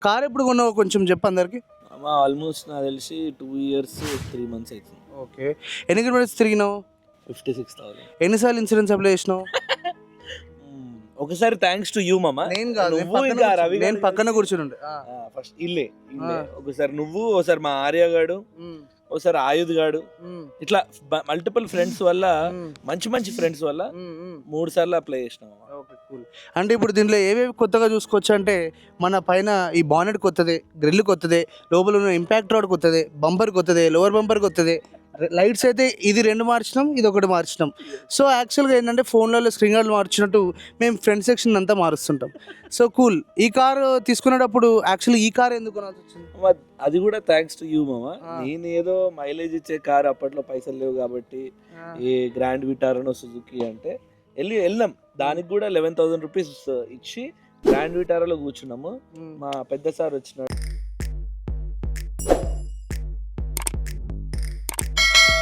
Car ఎప్పుడు కొన్నావు కొంచెం చెప్పు అందరికి. ఆల్మోస్ట్ నాకు తెలిసి 2 years 3 months అవుతుంది. ఓకే. ఎన్ని కిలోమీటర్స్ తిరిగినావు? 56,000. ఎన్నిసార్లు ఇన్సూరెన్స్ అప్లై చేసినావు? ఒకసారి థ్యాంక్స్ టు యూ మామ. నేను కాదు, నేను పక్కన కూర్చుని ఉండే. ఫస్ట్ ఇల్లే ఒకసారి నువ్వు, ఒకసారి మా ఆర్య గాడు, ఒకసారి ఆయుధ్ గాడు, ఇట్లా మల్టిపుల్ ఫ్రెండ్స్ వల్ల, మంచి మంచి ఫ్రెండ్స్ వల్ల 3 సార్లు అప్లై చేసినాం. అంటే ఇప్పుడు దీంట్లో ఏవేవి కొత్తగా చూసుకోవచ్చు అంటే, మన పైన ఈ బానెట్ కొత్తదే, గ్రిల్ కొత్తదే, లోపల ఉన్న ఇంపాక్ట్ రాడ్ కొత్తదే, బంపర్ కొత్తదే, లోవర్ బంపర్ కొత్తదే, లైట్స్ అయితే ఇది 2 మార్చినాం, ఇది 1 మార్చినాం. సో యాక్చువల్గా ఏంటంటే ఫోన్లలో స్క్రీన్ గార్డ్ మార్చినట్టు మేము ఫ్రంట్ సెక్షన్ అంతా మారుస్తుంటాం. So cool. ఈ కారు తీసుకునేటప్పుడు యాక్చువల్లీ ఈ కార్ ఎందుకు కొనాల్సి వచ్చింది? అది కూడా థ్యాంక్స్ టు యూ మామ. నేను ఏదో మైలేజ్ ఇచ్చే కార్, అప్పట్లో పైసలు లేవు కాబట్టి ఈ గ్రాండ్ విటారనో సుజుకి అంటే వెళ్ళాం. దానికి కూడా 11,000 రూపీస్ ఇచ్చి గ్రాండ్ విటారాలో కూర్చున్నాము. మా పెద్ద సార్ వచ్చినాడు.